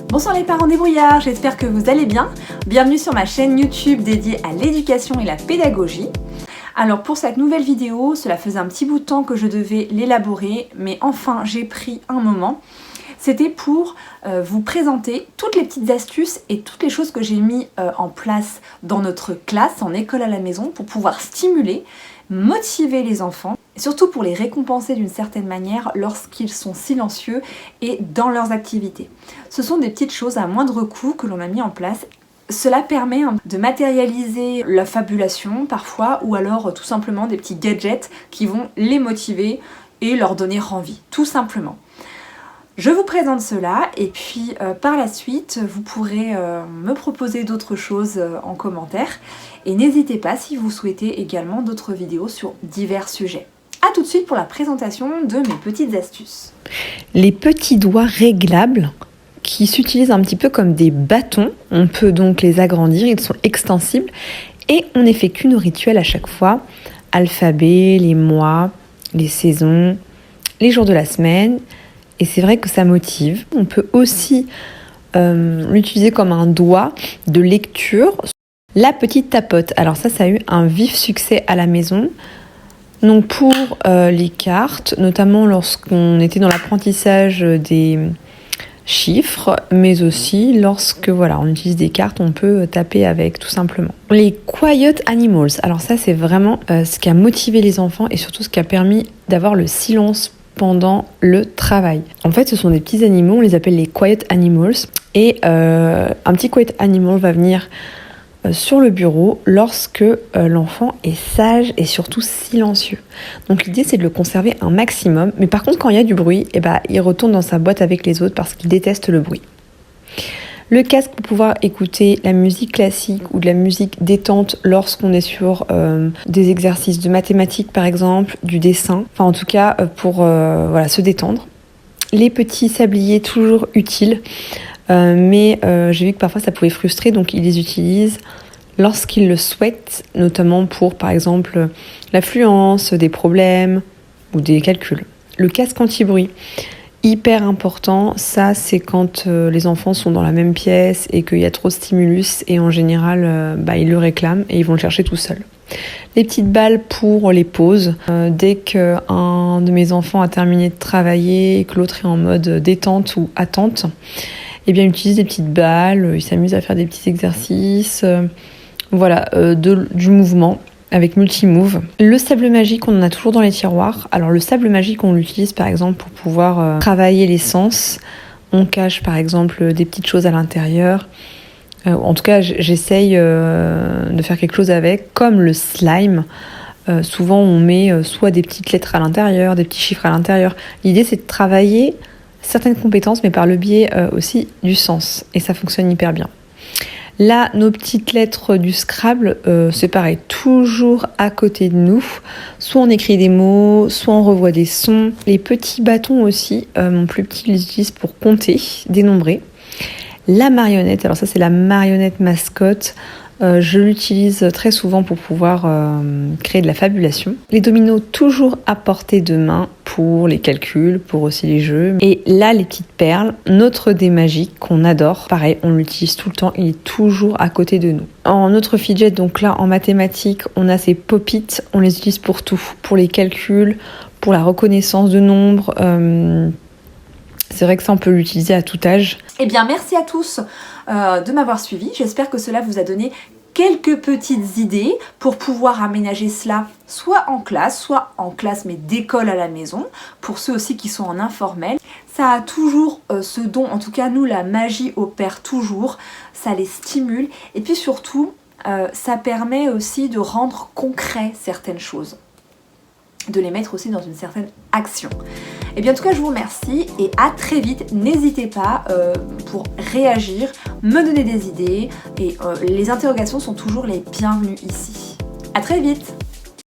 Bonsoir les parents débrouillards, j'espère que vous allez bien. Bienvenue sur ma chaîne YouTube dédiée à l'éducation et la pédagogie. Alors pour cette nouvelle vidéo, cela faisait un petit bout de temps que je devais l'élaborer, mais enfin j'ai pris un moment. C'était pour vous présenter toutes les petites astuces et toutes les choses que j'ai mis en place dans notre classe, en école à la maison, pour pouvoir stimuler, motiver les enfants, et surtout pour les récompenser d'une certaine manière lorsqu'ils sont silencieux et dans leurs activités. Ce sont des petites choses à moindre coût que l'on a mis en place. Cela permet de matérialiser la fabulation parfois, ou alors tout simplement des petits gadgets qui vont les motiver et leur donner envie, tout simplement. Je vous présente cela et puis par la suite vous pourrez me proposer d'autres choses en commentaire et n'hésitez pas si vous souhaitez également d'autres vidéos sur divers sujets. A tout de suite pour la présentation de mes petites astuces. Les petits doigts réglables qui s'utilisent un petit peu comme des bâtons, on peut donc les agrandir, ils sont extensibles et on effectue nos rituels à chaque fois, alphabet, les mois, les saisons, les jours de la semaine. Et c'est vrai que ça motive. On peut aussi l'utiliser comme un doigt de lecture. La petite tapote. Alors ça a eu un vif succès à la maison. Donc pour les cartes, notamment lorsqu'on était dans l'apprentissage des chiffres, mais aussi lorsque on utilise des cartes, on peut taper avec tout simplement. Les quiet animals. Alors ça c'est vraiment ce qui a motivé les enfants et surtout ce qui a permis d'avoir le silence pendant le travail. En fait, ce sont des petits animaux, on les appelle les quiet animals. Et un petit quiet animal va venir sur le bureau lorsque l'enfant est sage et surtout silencieux. Donc l'idée, c'est de le conserver un maximum. Mais par contre, quand il y a du bruit, il retourne dans sa boîte avec les autres parce qu'il déteste le bruit. Le casque pour pouvoir écouter la musique classique ou de la musique détente lorsqu'on est sur des exercices de mathématiques par exemple, du dessin, enfin en tout cas pour se détendre. Les petits sabliers toujours utiles, mais j'ai vu que parfois ça pouvait frustrer, donc ils les utilisent lorsqu'ils le souhaitent, notamment pour par exemple l'affluence, des problèmes ou des calculs. Le casque anti-bruit. Hyper important, ça c'est quand les enfants sont dans la même pièce et qu'il y a trop de stimulus et en général ils le réclament et ils vont le chercher tout seuls. Les petites balles pour les pauses. Dès qu'un de mes enfants a terminé de travailler et que l'autre est en mode détente ou attente, il utilise des petites balles, il s'amuse à faire des petits exercices, du mouvement. Avec multi-move. Le sable magique, on en a toujours dans les tiroirs. Alors le sable magique, on l'utilise par exemple pour pouvoir travailler les sens. On cache par exemple des petites choses à l'intérieur. En tout cas, j'essaye de faire quelque chose avec, comme le slime. Souvent, on met soit des petites lettres à l'intérieur, des petits chiffres à l'intérieur. L'idée, c'est de travailler certaines compétences, mais par le biais aussi du sens. Et ça fonctionne hyper bien. Là, nos petites lettres du Scrabble, c'est pareil, toujours à côté de nous. Soit on écrit des mots, soit on revoit des sons. Les petits bâtons aussi, mon plus petit les utilise pour compter, dénombrer. La marionnette, alors ça c'est la marionnette mascotte. Je l'utilise très souvent pour pouvoir créer de la fabulation. Les dominos toujours à portée de main pour les calculs, pour aussi les jeux. Et là, les petites perles, notre dé magique qu'on adore. Pareil, on l'utilise tout le temps, il est toujours à côté de nous. En notre fidget, donc là en mathématiques, on a ces pop-it, on les utilise pour tout. Pour les calculs, pour la reconnaissance de nombres. C'est vrai que ça, on peut l'utiliser à tout âge. Eh bien, merci à tous de m'avoir suivi. J'espère que cela vous a donné quelques petites idées pour pouvoir aménager cela soit en classe mais d'école à la maison, pour ceux aussi qui sont en informel. Ça a toujours ce don, en tout cas nous, la magie opère toujours, ça les stimule et puis surtout, ça permet aussi de rendre concret certaines choses, de les mettre aussi dans une certaine action. Et bien en tout cas je vous remercie et à très vite. N'hésitez pas pour réagir, me donner des idées et les interrogations sont toujours les bienvenues ici. À très vite.